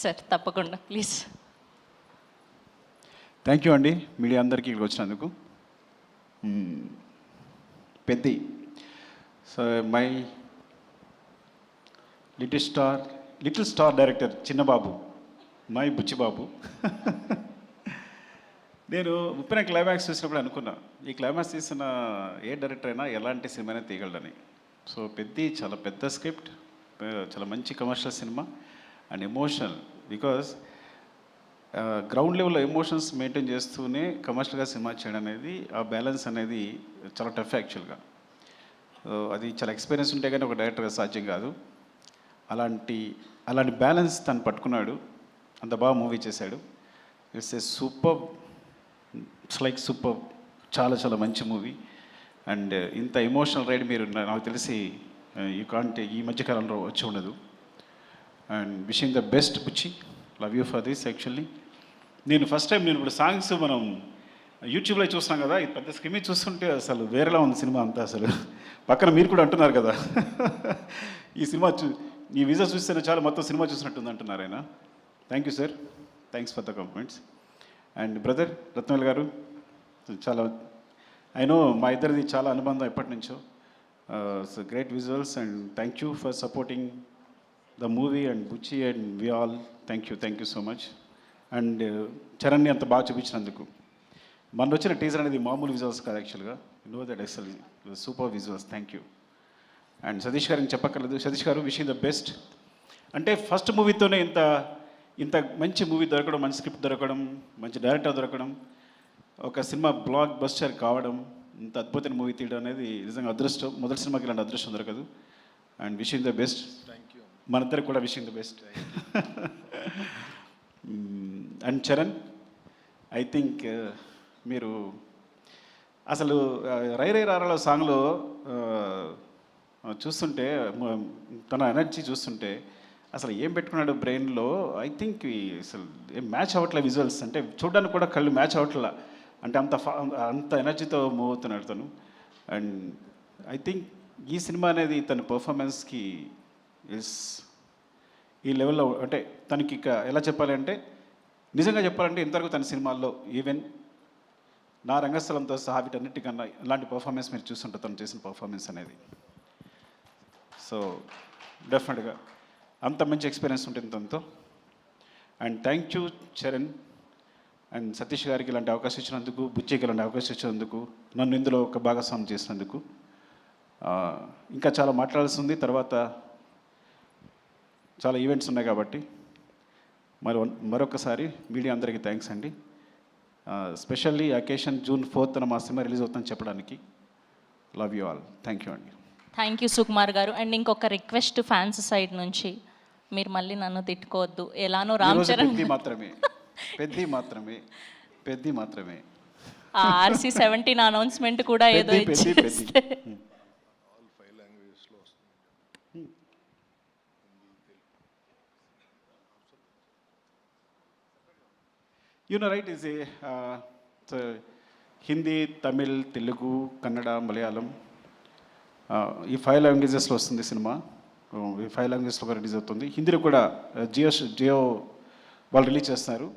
Sir తప్పకుండా please. Thank you అండి media అందరికీ ఇక్కడ వచ్చినందుకు. Peddi so my little star director Chinnababu, my Buchibabu. నేను ఉప్పిన క్లైమాక్స్ చూసినప్పుడు అనుకున్నా ఈ క్లైమాక్స్ తీసిన ఏ డైరెక్టర్ అయినా ఎలాంటి సినిమానే తీయగలడని. సో పెద్ది చాలా పెద్ద స్క్రిప్ట్, చాలా మంచి commercial cinema and emotional. Because ground లెవెల్లో ఎమోషన్స్ మెయింటైన్ చేస్తూనే కమర్షియల్గా సినిమా చేయడం అనేది, ఆ బ్యాలెన్స్ అనేది చాలా టఫ్ యాక్చువల్గా. అది చాలా ఎక్స్పీరియన్స్ ఉంటే కానీ ఒక డైరెక్టర్గా సాధ్యం కాదు. అలాంటి బ్యాలెన్స్ తను పట్టుకున్నాడు, అంత బాగా మూవీ చేశాడు. It's a super, it's like super, చాలా చాలా మంచి మూవీ. అండ్ ఇంత ఎమోషనల్ రైడ్ మీరు నాకు తెలిసి యూ కాంట్ ఈ మధ్యకాలంలో వచ్చి ఉండదు. And wishing the best Buchi, love you for this. Actually నేను ఫస్ట్ టైం ఇప్పుడు సాంగ్స్ మనం యూట్యూబ్లో చూస్తున్నాం కదా, ఇది పెద్ద స్క్రీన్ చూస్తుంటే అసలు వేరేలా ఉంది సినిమా అంతా. అసలు పక్కన మీరు కూడా అంటున్నారు కదా ఈ సినిమా ఈ విజువల్ చూస్తేనే చాలా మొత్తం సినిమా చూసినట్టుంది అంటున్నారు ఆయన. Thank you sir, thanks for the compliments. And brother Rathnavel garu, చాలా అయినో మా ఇద్దరిది చాలా అనుబంధం ఎప్పటి నుంచో. So great visuals and thank you for supporting the movie and Buchi and we all. Thank you so much. And చరణ్ని అంత బాగా చూపించినందుకు. మన వచ్చిన టీజర్ అనేది మామూలు విజువల్స్ కాదు యాక్చువల్గా, no that excel super visuals. Thank you. And Satish గారికి చెప్పక్కర్లేదు. సతీష్ గారు విషింగ్ ద బెస్ట్. అంటే ఫస్ట్ మూవీతోనే ఇంత మంచి మూవీ దొరకడం, మంచి స్క్రిప్ట్ దొరకడం, మంచి డైరెక్టర్ దొరకడం, ఒక సినిమా బ్లాక్ బస్టర్ కావడం, ఇంత అద్భుతమైన మూవీ తీయడం అనేది నిజంగా అదృష్టం. మొదటి సినిమాకి ఇలాంటి అదృష్టం దొరకదు. And wishing the best. మనందరికి కూడా wishing the best. And Charan, I think మీరు అసలు రై రై రారాలో సాంగ్లో చూస్తుంటే తన ఎనర్జీ చూస్తుంటే అసలు ఏం పెట్టుకున్నాడు బ్రెయిన్లో, ఐ థింక్ అసలు ఏం మ్యాచ్ అవ్వట్లే విజువల్స్. అంటే చూడడానికి కూడా కళ్ళు మ్యాచ్ అవ్వట్లా, అంటే అంత ఎనర్జీతో మూవ్ అవుతున్నాడు తను. అండ్ ఐ థింక్ ఈ సినిమా అనేది తన పర్ఫార్మెన్స్కి ఈ లెవెల్లో, అంటే తనకి ఇక ఎలా చెప్పాలి అంటే, నిజంగా చెప్పాలంటే ఇంతవరకు తన సినిమాల్లో ఈవెన్ నా రంగస్థలంతో సహా వీటన్నిటికన్నా ఇలాంటి పర్ఫార్మెన్స్ మీరు చూస్తుంటారు తను చేసిన పర్ఫార్మెన్స్ అనేది. సో డెఫినెట్గా అంత మంచి ఎక్స్పీరియన్స్ ఉంటుంది తనతో. And thank you Charan and Satish గారికి ఇలాంటి అవకాశం ఇచ్చినందుకు, బుచ్చికి ఇలాంటి అవకాశం ఇచ్చినందుకు, నన్ను ఇందులో ఒక భాగస్వామ్యం చేసినందుకు. ఇంకా చాలా మాట్లాడాల్సింది, తర్వాత చాలా ఈవెంట్స్ ఉన్నాయి కాబట్టి మరొకసారి మీడియా అందరికీ థ్యాంక్స్ అండి. స్పెషల్లీ అకేషన్ June 4th మా సినిమా రిలీజ్ అవుతుందని చెప్పడానికి. Love you all. Thank you అండి. థ్యాంక్ యూ సుకుమార్ గారు. అండ్ ఇంకొక రిక్వెస్ట్ ఫ్యాన్స్ సైడ్ నుంచి, మీరు మళ్ళీ నన్ను తిట్టుకోవద్దు. ఎలానో రామ్ చరణ్ పెద్ది మాత్రమే RC 17 అనౌన్స్మెంట్ కూడా ఏదో ఇచ్చేస్తే You know, right, is Hindi, Tamil, Telugu, Kannada, Malayalam, ఈ 5 లాంగ్వేజెస్లో వస్తుంది సినిమా. ఈ 5 లాంగ్వేజెస్లో రిలీజ్ అవుతుంది. హిందీలో కూడా జియో వాళ్ళు రిలీజ్ చేస్తున్నారు.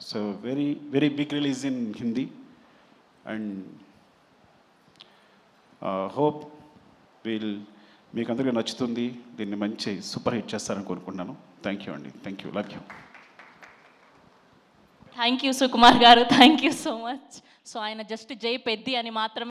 So very very big release in Hindi. And hope మీకు అందరికీ నచ్చుతుంది. దీన్ని మంచి సూపర్ హిట్ చేస్తారని కోరుకుంటున్నాను. థ్యాంక్ యూ అండి. Thank you. Love you. Thank you Sukumar garu. Thank you so much. So ఆయన జస్ట్ జై పెద్ది అని మాత్రమే